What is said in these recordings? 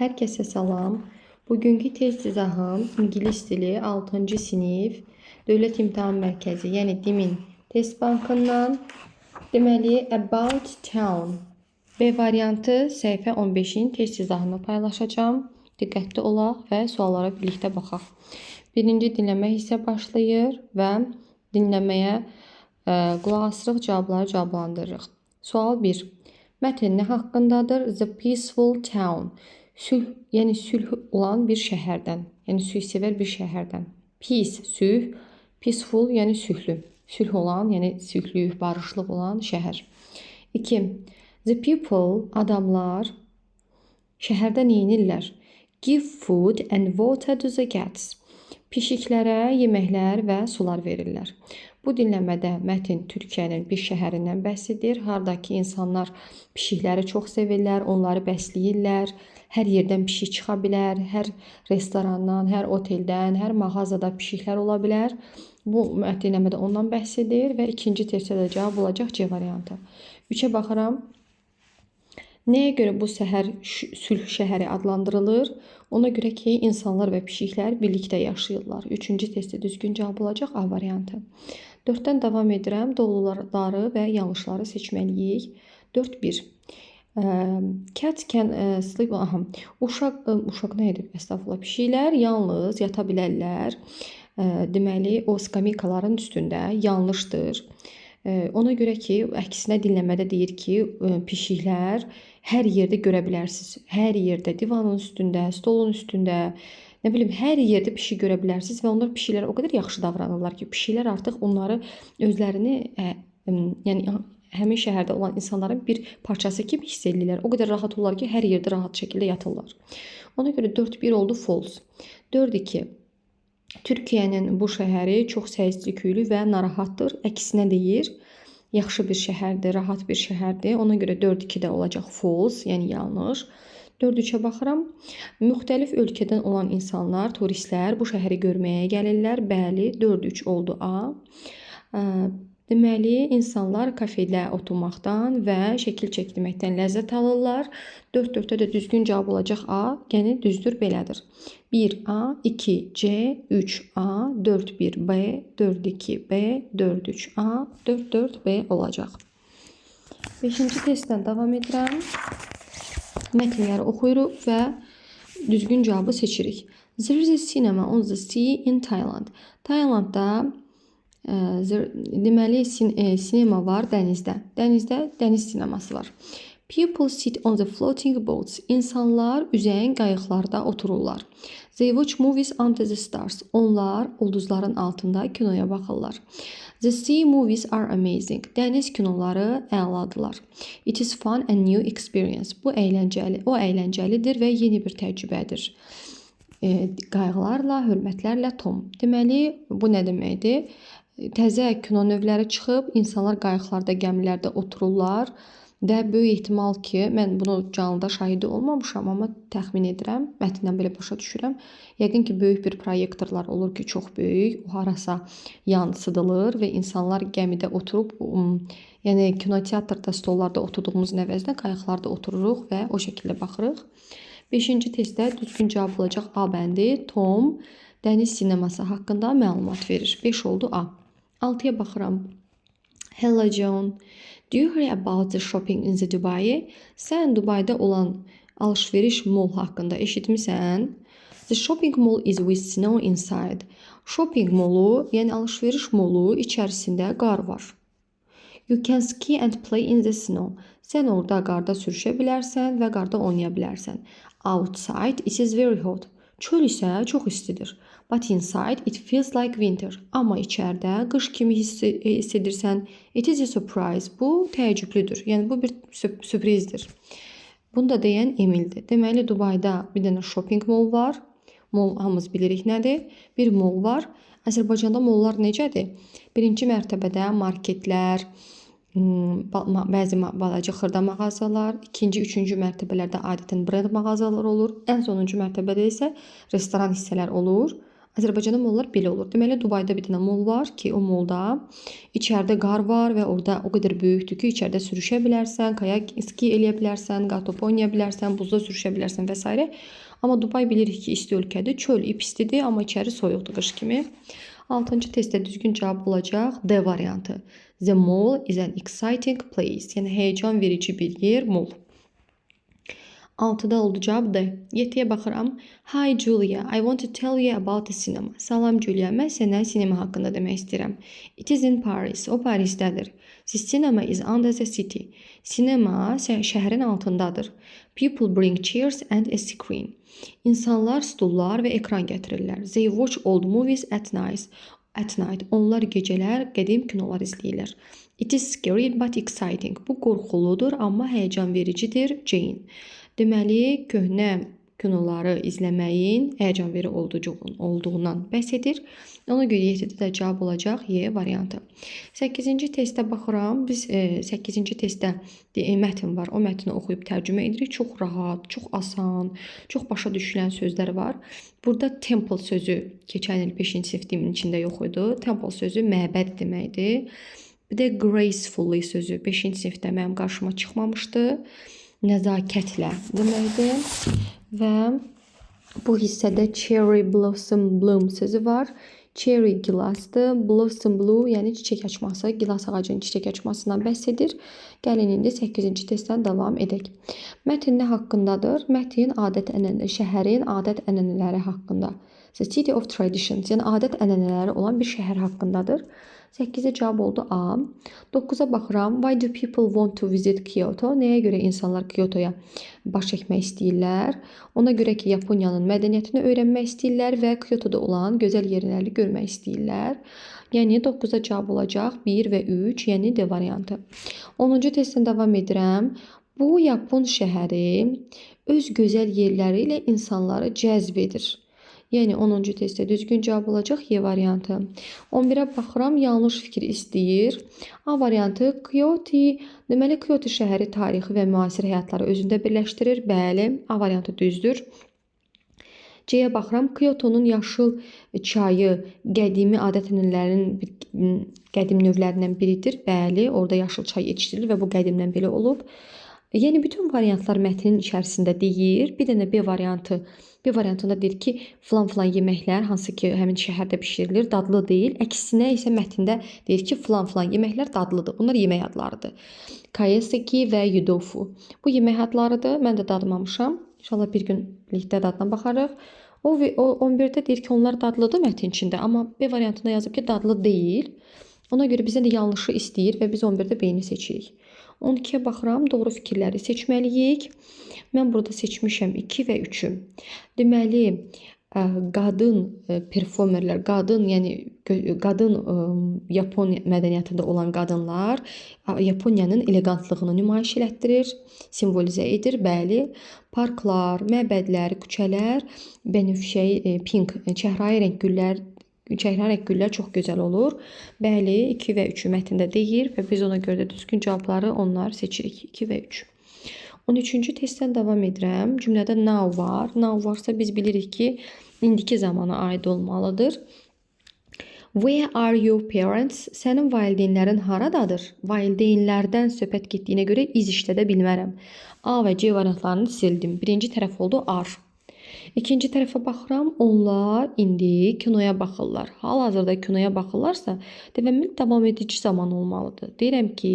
Herkese salam. Bugünkü test izahım İngilis dili 6-cı sinif Dövlət İmtahan Mərkəzi, yəni DİM-in test bankından deməli About Town B variantı səhifə 15-in test izahını paylaşacağım. Diqqətli olaq və suallara birlikdə baxaq. Birinci dinləmə hissə başlayır və dinləməyə qulaq asırıq, cavabları cavablandırırıq. Sual 1. Mətn nə haqqındadır? The Peaceful Town. Sülh, yəni sülh olan bir şəhərdən, yəni sülhsevər bir şəhərdən. Peace, sülh, peaceful, yəni sülhlü. Sülh olan, yəni sülhlük, barışlıq olan şəhər. 2. The people, adamlar şəhərdə neyinirlər? Give food and water to the cats. Pişiklərə yeməklər və sular verirlər. Bu dinləmədə mətn Türkiyənin bir şəhərindən bəhs edir. Hardakı insanlar pişikləri çox sevirlər, onları bəsləyirlər. Hər yerdən pişik çıxa bilər, hər restorandan, hər oteldən, hər mağazada pişiklər ola bilər. Bu dinləmədə ondan bəhs edir və ikinci testdə cavab olacaq C variantı. 3-ə baxıram. Nəyə görə bu şəhər sülh şəhəri adlandırılır? Ona görə ki, insanlar və pişiklər birlikdə yaşayırlar. 3-cü testdə düzgün cavab olacaq A variantı. 4-dən davam edirəm. Doğruları və yanlışları seçməliyik. 4-1. Cat can sleep. Uşaq nə edib? Əstəğfurullah. Pişiklər yalnız yata bilərlər. Deməli, o skamikaların üstündə yanlışdır. Ona görə ki, əksinə dinləmədə deyir ki, pişiklər hər yerdə görə bilərsiniz. Hər yerdə, divanın üstündə, stolun üstündə, nə bilim, hər yerdə pişik görə bilərsiniz və onlar pişiklərə o qədər yaxşı davranırlar ki, pişiklər artıq onları özlərini, yəni həmin şəhərdə olan insanların bir parçası kimi hiss edirlər. O qədər rahat olurlar ki, hər yerdə rahat şəkildə yatırlar. Ona görə 4-1 oldu false. 4-2. Türkiyənin bu şəhəri çox səs-küylü və narahatdır. Əksinə deyir, yaxşı bir şəhərdir, rahat bir şəhərdir. Ona görə 4-2 də olacaq false, yəni yanlış. 4-3-ə baxıram. Müxtəlif ölkədən olan insanlar, turistlər bu şəhəri görməyə gəlirlər. Bəli, 4-3 oldu A. Deməli, insanlar kafedə oturmaqdan və şəkil çəkdirməkdən ləzzət alırlar. 4-4-də də düzgün cavab olacaq A, yəni düzdür, belədir. 1A, 2C, 3A, 4-1B, 4-2B, 4-3A, 4-4B olacaq. 5-ci testdən davam edirəm. Mətnləri oxuyuruq və düzgün cavabı seçirik. There is a cinema on the sea in Thailand. Taylandda deməli sinema var dənizdə. Dənizdə dəniz sineması var. People sit on the floating boats. İnsanlar üzən qayıqlarda otururlar. They watch movies under the stars. Onlar ulduzların altında kinoya baxırlar. The sea movies are amazing. Dəniz kinoları əladılar. It is fun and new experience. Bu əyləncəli, o əyləncəlidir və yeni bir təcrübədir. Qayğılarla, hörmətlərlə Tom. Deməli, bu nə deməkdir? Təzə kino növləri çıxıb, insanlar qayıqlarda, gəmilərdə otururlar və böyük ehtimal ki, mən bunu canlıda şahidi olmamışam, amma təxmin edirəm, mətndən belə başa düşürəm. Yəqin ki, böyük bir proyektorlar olur ki, çox böyük, o harasa yansıdılır və insanlar gəmidə oturub, yəni kinoteatrda, stollarda oturduğumuz əvəzinə qayıqlarda otururuq və o şəkildə baxırıq. 5-ci testdə düzgün cavab olacaq A bəndi. Tom dəniz sineması haqqında məlumat verir. 5 oldu A. 6-ya baxıram. Hello John. Do you hear about the shopping in the Dubai? Sən Dubayda olan alış-veriş mall haqqında eşitmisən? The shopping mall is with snow inside. Shopping mallu, yəni alış-veriş mallu içərisində qar var. You can ski and play in the snow. Sən orada qarda sürüşə bilərsən və qarda oynaya bilərsən. Outside it is very hot. Çöl isə çox istidir. But inside it feels like winter. Amma içəridə qış kimi hiss edirsən. It is a surprise. Bu təəccüblüdür. Yəni bu bir sürprizdir. Bunu da deyən Emildir. Deməli Dubayda bir dənə shopping mall var. Mall hamımız bilirik nədir? Bir mall var. Azərbaycanda mallar necədir? Birinci mərtəbədə marketlər, bəzi balaca xırda mağazalar, ikinci, üçüncü mərtəbələrdə adətən brend mağazalar olur. Ən sonuncu mərtəbədə isə restoran hissələr olur. Azərbaycanda mollar belə olur. Deməli, Dubayda bir dənə mol var ki, o molda içəridə qar var və orada o qədər böyükdür ki, içəridə sürüşə bilərsən, kayak ski eləyə bilərsən, qar topu oynaya bilərsən, buzda sürüşə bilərsən və s. Amma Dubay bilirik ki, isti ölkədir. Çöl istidir, amma içəri soyuqdur qış kimi. 6-cı testdə düzgün cavab olacaq D variantı. The mall is an exciting place. Yəni həyəcan verici bir yer, mol. 6-da oldu cavab D. 7-yə baxıram. Hi Julia, I want to tell you about the cinema. Salam Julia, mən sənə sinema haqqında demək istəyirəm. It is in Paris. O Parisdədir. The cinema is under the city. Sinema şəhərin altındadır. People bring chairs and a screen. İnsanlar stullar və ekran gətirirlər. They watch old movies at night. Onlar gecələr qədim kinolar izləyirlər. It is scary but exciting. Bu qorxuludur, amma həyəcan vericidir. Jane. Deməli, köhnə kinoları izləməyin həyəcan verici olduğundan bəhs edir. Ona görə 7-də də cavab olacaq Y variantı. 8-ci testə baxıram. Biz 8-ci testdə mətn var. O mətni oxuyub tərcümə edirik. Çox rahat, çox asan, çox başa düşülən sözlər var. Burada temple sözü keçən il 5-ci sinifin içində yox idi. Temple sözü məbəd deməkdir. Bir də gracefully sözü 5-ci sinifdə mənim qarşıma çıxmamışdı. Nəzakətlə deməkdir. Və bu hissədə cherry blossom bloom sözü var. Cherry gilasdır. Blossom blue, yəni çiçək açması, gilas ağacının çiçək açmasından bəhs edir. Gəlin indi 8-ci testdən davam edək. Mətn nə haqqındadır? Mətn şəhərin adət-ənənələri haqqında. The city of traditions, yəni adət-ənənələri olan bir şəhər haqqındadır. 8-ə cavab oldu A. 9-a baxıram. Why do people want to visit Kyoto? Nəyə görə insanlar Kyotoya baş çəkmək istəyirlər? Ona görə ki, Yaponiyanın mədəniyyətini öyrənmək istəyirlər və Kyotoda olan gözəl yerləri görmək istəyirlər. Yəni 9-a cavab olacaq 1 və 3, yəni D variantı. 10-cu testdən davam edirəm. Bu Yapon şəhəri öz gözəl yerləri ilə insanları cəzb edir. Yəni 10-cu testdə düzgün cavab olacaq Y variantı. 11-ə baxıram, yanlış fikir istəyir. A variantı Kyoto. Deməli Kyoto şəhəri tarixi və müasir həyatları özündə birləşdirir. Bəli, A variantı düzdür. C-yə baxıram, Kyotonun yaşıl çayı qədimi adət-ənənələrin qədim növlərindən biridir. Bəli, orada yaşıl çay yetişdirilir və bu qədimdən belə olub. Yəni bütün variantlar mətnin içərisində deyir. Bir dənə B variantı. B variantında deyir ki, filan yeməklər hansı ki həmin şəhərdə bişirilir, dadlı deyil. Əksinə isə mətndə deyir ki, filan yeməklər dadlıdır. Bunlar yemək adlarıdır. Kaiseki və yudofu. Bu yemək adlarıdır. Mən də dadmamışam. İnşallah bir gün birlikdə dadına baxarıq. O 11-də deyir ki, onlar dadlıdır mətn içində, amma B variantında yazıb ki, dadlı deyil. Ona görə bizdən də yanlışı istəyir və biz 11-də B-ni seçirik. 12-yə baxıram, doğru fikirləri seçməliyik. Mən burada seçmişəm 2 və 3-ü. Deməli, qadın performerlər, qadın Yapon mədəniyyətində olan qadınlar Yaponiyanın elegantlığını nümayiş elətdirir, simvolizə edir. Bəli, parklar, məbədlər, küçələr, bənövşəyi, pink, çəhrayı rəng güllər çox gözəl olur. Bəli, 2 və 3 mətndə deyir və biz ona görə də düzgün cavabları onlar seçirik. 2 və 3. 13-cü testdən davam edirəm. Cümlədə now var. Now varsa biz bilirik ki, indiki zamana aid olmalıdır. Where are your parents? Sənin valideynlərin haradadır? Valideynlərdən söhbət getdiyinə görə iz işlədə bilmərəm. A və C variantlarını sildim. Birinci tərəf oldu are. İkinci tərəfə baxıram, onlar indi kinoya baxırlar. Hal-hazırda kinoya baxırlarsa, deməli davam edici zaman olmalıdır. Deyirəm ki,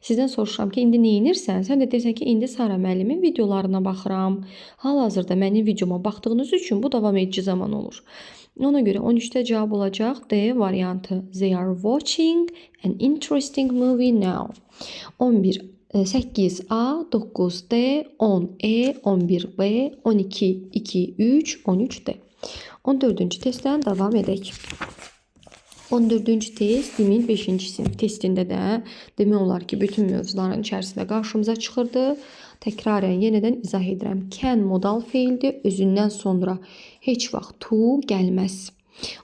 sizdən soruşuram ki, indi nə edirsən? Sən də deyirsən ki, indi Sara müəllimin videolarına baxıram. Hal-hazırda mənim videoma baxdığınız üçün bu davam edici zaman olur. Ona görə 13-də cavab olacaq D variantı. They are watching an interesting movie now. 11. 8A, 9D, 10E, 11B, 12, 2, 3, 13D. 14-cü testdən davam edək. 14-cü test Dimin 5-ci sinif testində də demək olar ki, bütün mövzuların içərisində qarşımıza çıxırdı. Təkrarən yenidən izah edirəm. Can modal feildir, özündən sonra heç vaxt to gəlməz.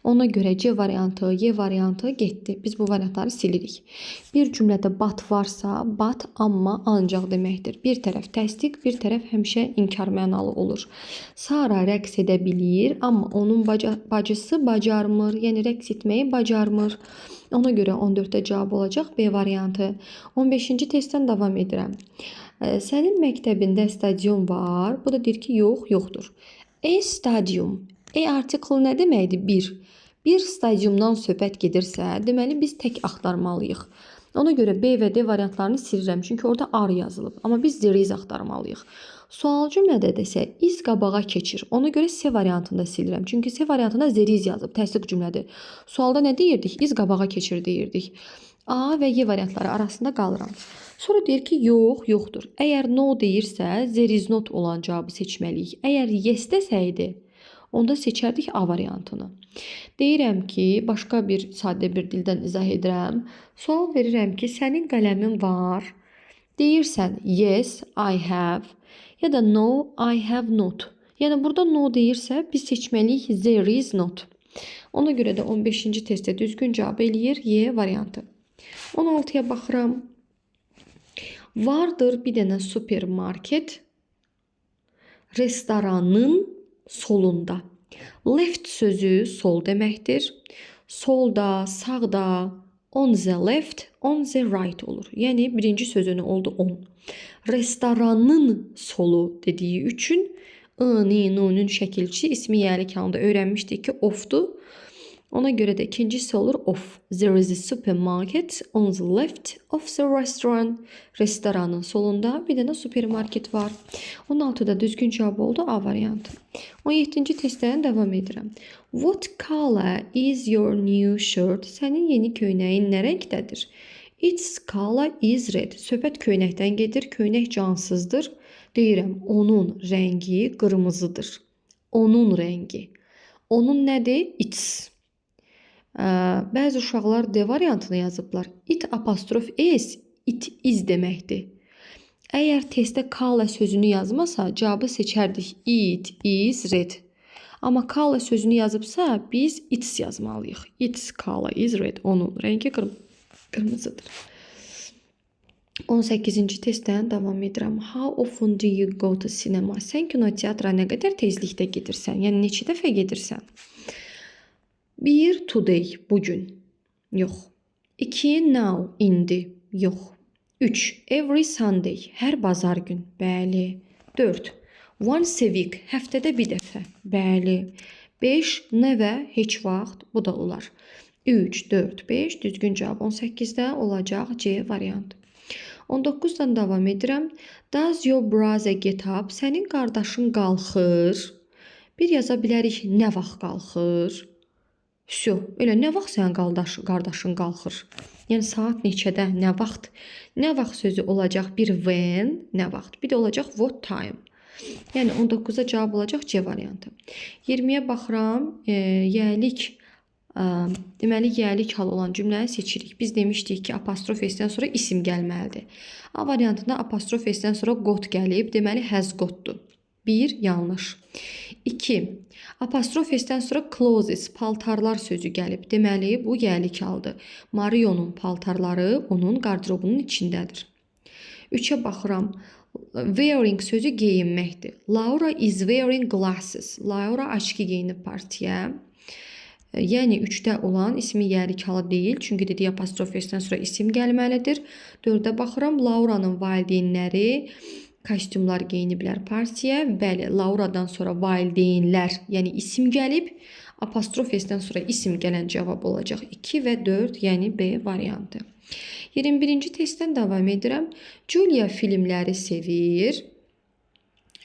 Ona görə C variantı, Y variantı getdi. Biz bu variantları silirik. Bir cümlədə but varsa, but amma ancaq deməkdir. Bir tərəf təsdiq, bir tərəf həmişə inkar mənalı olur. Sara rəqs edə bilir, amma onun bacısı bacarmır. Yəni rəqs etməyi bacarmır. Ona görə 14-də cavab olacaq B variantı. 15-ci testdən davam edirəm. Sənin məktəbində stadion var. Bu da deyir ki, yox, yoxdur. Stadium. Article nə deməkdir? Bir stadiumdan söhbət gedirsə, deməli biz tək axtarmalıyıq. Ona görə B və D variantlarını silirəm. Çünki orada R yazılıb. Amma biz there is axtarmalıyıq. Sual cümlədə desə is qabağa keçir. Ona görə C variantını da silirəm. Çünki C variantında there is yazıb. Təsdiq cümlədir. Sualda nə deyirdik? Is qabağa keçir deyirdik. A və Y variantları arasında qalıram. Sonra deyir ki, yox, yoxdur. Əgər no deyirsə, there is not olan cavabı seçməliyik. Əgər yes desəydi, onda seçərdik A variantını. Deyirəm ki, başqa bir sadə bir dildən izah edirəm. Sual verirəm ki, sənin qələmin var. Deyirsən yes, I have ya da no, I have not. Yəni burada no deyirsə, biz seçməliyik there is not. Ona görə də 15-ci testdə düzgün cavab eləyir Y variantı. 16-ya baxıram. Vardır bir dənə supermarket restoranın solunda. Left sözü sol deməkdir. Solda, sağda, on the left, on the right olur. Yəni birinci sözü nə oldu? On. Restoranın solu dediyi üçün I-nın şəkilçi ismi yəlik halında öyrənmişdik ki, ofdur. Ona görə də ikincisi olur of. There is a supermarket on the left of the restaurant. Restoranın solunda bir dənə supermarket var. 16-da düzgün cavab oldu A variantı. 17-ci testdən davam edirəm. What color is your new shirt? Sənin yeni köynəyin nə rəngdədir? Its color is red. Söhbət köynəkdən gedir. Köynək cansızdır. Deyirəm, onun rəngi qırmızıdır. Onun rəngi. Onun nədir? Its. Bəzi uşaqlar D variantını yazıblar. It apostrof s, it is deməkdir. Əgər testdə color sözünü yazmasa, cavabı seçərdik. It is red. Amma color sözünü yazıbsa, biz its yazmalıyıq. Its color is red. Onun rəngi qırmızıdır. 18-ci testdən davam edirəm. How often do you go to cinema? Sən kinoteatra nə qədər tezlikdə gedirsən? Yəni neçə dəfə gedirsən? 1. Today, bugün. Yox. 2. Now, indi. Yox. 3. Every Sunday, hər bazar gün. Bəli. 4. Once a week, həftədə bir dəfə. Bəli. 5. Never, heç vaxt. Bu da olar. 3, 4, 5. Düzgün cavab 18-də olacaq C variantı. 19-dan davam edirəm. Does your brother get up? Sənin qardaşın qalxır. Bir yaza bilərik, nə vaxt qalxır? Elə nə vaxt sənin qardaşın qalxır? Yəni saat neçədə, nə vaxt? Nə vaxt sözü olacaq bir when, nə vaxt? Bir də olacaq what time. Yəni 19-da cavab olacaq C variantı. 20-yə baxıram, yəlik. Deməli, yəlik hal olan cümləni seçirik. Biz demişdik ki, apostrof s-dən sonra isim gəlməlidir. A variantında apostrof s-dən sonra got gəlib, deməli, has gotdur. 1. Yanlış. 2. Apostrof s-dən sonra clothes, paltarlar sözü gəlib. Deməli, bu yəlik haldır. Marionun paltarları onun qardırobunun içindədir. 3-ə baxıram. Wearing sözü geyinməkdir. Laura is wearing glasses. Laura açki geyinib partiyə. Yəni 3-də olan ismi yərik halı deyil. Çünki dediyi apostrof s-dən sonra isim gəlməlidir. 4-də baxıram. Lauranın valideynləri kostyumlar geyiniblər partiyə. Bəli, Lauradan sonra valideynlər, yəni isim gəlib. Apostrof s-dən sonra isim gələn cavab olacaq 2 və 4, yəni B variantı. 21-ci testdən davam edirəm. Julia filmləri sevir.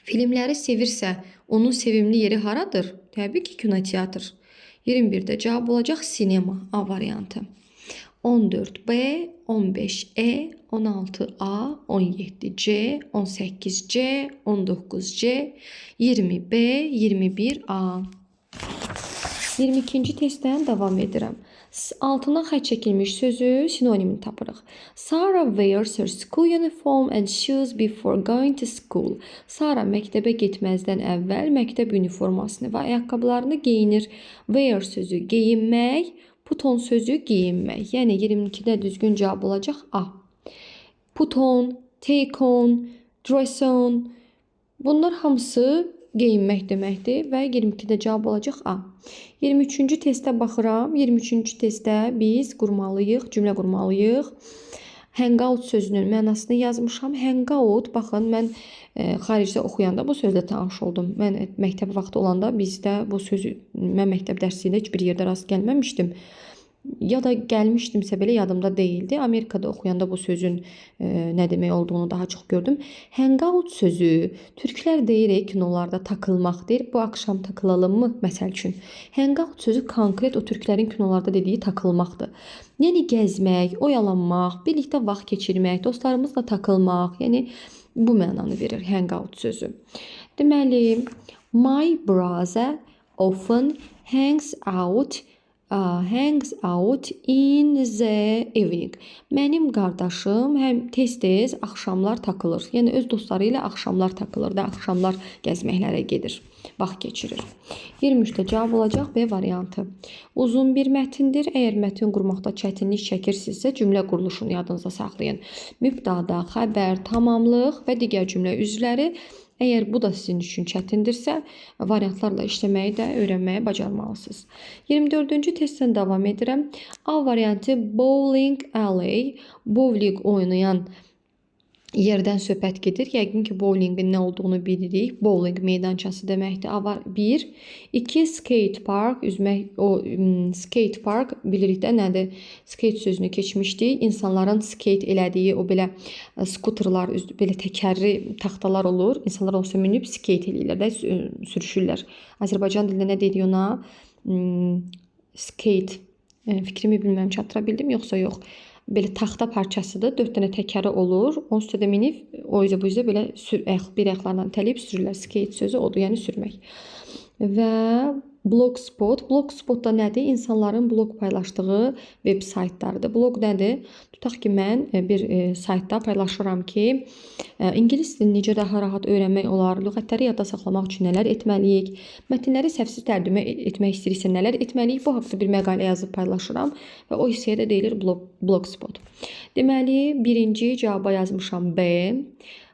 Filmləri sevirsə, onun sevimli yeri haradır? Təbii ki, kinoteatr. 21-də cavab olacaq sinema A variantı. 14B, 15E, 16A, 17C, 18C, 19C, 20B, 21A. 22-ci testdən davam edirəm. Altından xətt çəkilmiş sözü sinonimini tapırıq. Sarah wears her school uniform and shoes before going to school. Sarah məktəbə getməzdən əvvəl məktəb uniformasını və ayaqqabılarını geyinir. Wear sözü geyinmək, put on sözü geyinmək. Yəni 22-də düzgün cavab olacaq A. Put on, take on, dress on. Bunlar hamısı geyinmək deməkdir və 22-də cavab olacaq A. 23-cü testə baxıram. 23-cü testdə biz qurmalıyıq, cümlə qurmalıyıq. Hangout sözünün mənasını yazmışam. Hangout, baxın, mən xaricdə oxuyanda bu sözlə tanış oldum. Mən məktəb vaxtı olanda bizdə bu sözü, mən məktəb dərsində heç bir yerdə rast gəlməmişdim. Ya da gəlmişdimsə belə yadımda deyildi. Amerikada oxuyanda bu sözün nə demək olduğunu daha çox gördüm. Hangout sözü türklər deyirik kinolarda takılmaqdır. Bu axşam takılalım mı? Məsəl üçün. Hangout sözü konkret o türklərin kinolarda dediyi takılmaqdır. Yəni gəzmək, oyalanmaq, birlikdə vaxt keçirmək, dostlarımızla takılmaq, yəni bu mənanı verir hangout sözü. Deməli, my brother often hangs out in the evening. Mənim qardaşım həm tez-tez axşamlar takılır. Yəni öz dostları ilə axşamlar takılır da, axşamlar gəzməklərə gedir, vaxt keçirir. 23-də cavab olacaq B variantı. Uzun bir mətindir. Əgər mətin qurmaqda çətinlik çəkirsinizsə, cümlə quruluşunu yadınızda saxlayın. Mübtada, xəbər, tamamlıq və digər cümlə üzvləri. Əgər bu da sizin üçün çətindirsə, variantlarla işləməyi də öyrənməyə bacarmalısınız. 24-cü testdən davam edirəm. A variantı bowling alley, bowling oynayan yerdən söhbət gedir. Yəqin ki, bowlingin nə olduğunu bilirik. Bowling meydançası deməkdir. A var 1. 2. Skate park, üzmək, o skate park bilirik də nədir? Skate sözünü keçmişdik. İnsanların skate elədiyi o belə skuterlar, belə təkərli taxtalar olur. İnsanlar olsa minib skate eləyirlər də, sürüşürlər. Azərbaycan dilində nə deyirik ona? Skate. Fikrimi bilməm, çatdıra bildim, yoxsa yox. Belə taxta parçasıdır, 4 dənə təkəri olur. Onun üstə də minib, o yüzdə bu yüzdə belə bir ayaqlarından tələyib sürürlər. Skate sözü odur, yəni sürmək. Və blogspot. Blogspot da nədir? İnsanların blog paylaşdığı web saytlarıdır. Blog nədir? Tutaq ki, mən bir saytda paylaşıram ki, ingilis dilini necə daha rahat öyrənmək olar, lüğətləri yadda saxlamaq üçün nələr etməliyik, mətnləri səhvsiz tərcümə etmək istəyirsə nələr etməliyik, bu haqda bir məqalə yazıb paylaşıram və o hissəyə də deyilir blogspot. Deməli, birinci cavaba yazmışam B.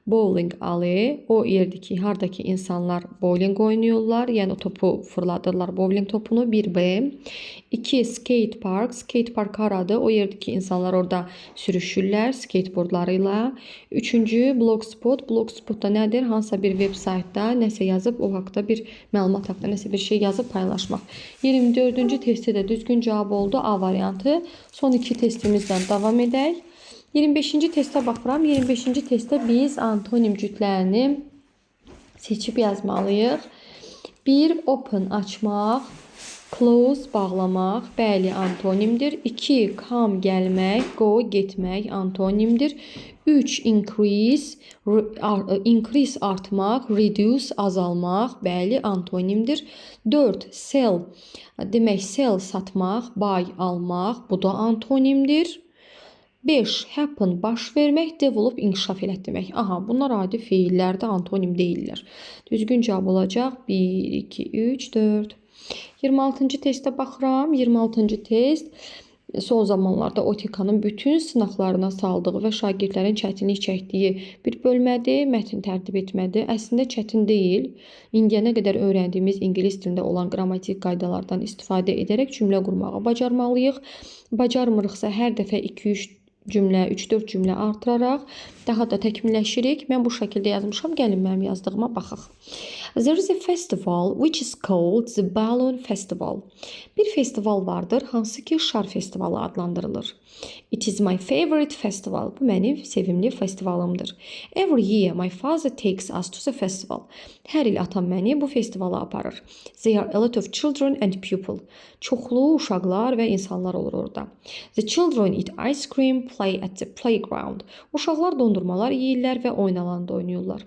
Bowling alley, o yerdir ki, hardakı insanlar bowling oynayırlar, yəni o topu fırladırlar, bowling topunu. 1B. 2. Skate park, skate park haradır? O yerdir ki, insanlar orada sürüşürlər skateboardlarıyla. 3-cü blogspot, blogspotda nədir? Hansısa bir web saytda nəsə yazıb, o haqda bir məlumat haqda nəsə bir şey yazıb paylaşmaq. 24-cü testi də düzgün cavab oldu, A variantı. Son 2 testimizdən davam edək. 25-ci testə baxıram. 25-ci testdə biz antonim cütlərini seçib yazmalıyıq. 1. Open açmaq, close bağlamaq, bəli antonimdir. 2. Come gəlmək, go getmək antonimdir. 3. Increase artmaq, reduce azalmaq, bəli antonimdir. 4. Sell demək, sell satmaq, buy almaq, bu da antonimdir. 5. Happen baş vermək, develop inkişaf elətdirmək. Aha, bunlar adi feillərdə antonim deyirlər. Düzgün cavab olacaq 1, 2, 3, 4. 26-cı testə baxıram. 26-cı test son zamanlarda OTK-nın bütün sınaqlarına saldığı və şagirdlərin çətinlik çəkdiyi bir bölmədir, mətn tərtib etmədir. Əslində çətin deyil. İndiyənə qədər öyrəndiyimiz ingilis dilində olan qrammatik qaydalardan istifadə edərək cümlə qurmağı bacarmalıyıq. Bacarmırıqsa hər dəfə 2-3 cümlə, 3-4 cümlə artıraraq daha da təkmilləşirik. Mən bu şəkildə yazmışam. Gəlin mənim yazdığıma baxaq. There is a festival which is called the Balloon Festival. Bir festival vardır, hansı ki şar festivalı adlandırılır. It is my favorite festival. Bu mənim sevimli festivalımdır. Every year my father takes us to the festival. Hər il atam məni bu festivala aparır. There are a lot of children and people. Çoxlu uşaqlar və insanlar olur orada. The children eat ice cream, play at the playground. Uşaqlar dondurmalar yeyirlər və oyun alanda oynayırlar.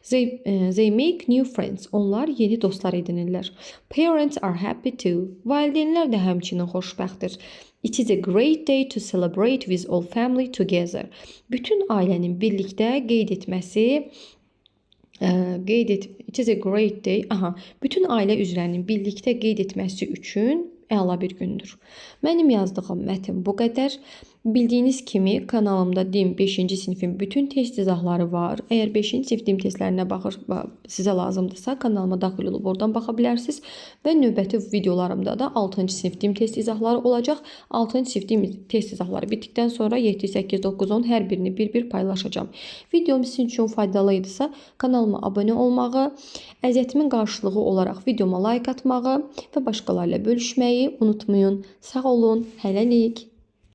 They make new friends. friends. Onlar yeni dostlar edinirlər. Parents are happy too. Valideynlər də həmçinin xoşbəxtdir. It is a great day to celebrate with all family together. Bütün ailənin birlikdə qeyd etməsi it is a great day. Bütün ailə üzvlərinin birlikdə qeyd etməsi üçün əla bir gündür. Mənim yazdığım mətn bu qədər. Bildiyiniz kimi kanalımda DİM 5-ci sinifin bütün test izahları var. Əgər 5-ci sinif DİM testlərinə sizə lazımdırsa kanalıma daxil olub oradan baxa bilərsiniz və növbəti videolarımda da 6-cı sinif DİM test izahları olacaq. 6-cı sinif DİM test izahları bitdikdən sonra 7, 8, 9, 10 hər birini bir paylaşacağım. Videom sizin üçün faydalı idisə kanalıma abunə olmağı, əziyyətimin qarşılığı olaraq videoma like atmağı və başqalarıyla bölüşməyi unutmayın. Sağ olun, hələlik.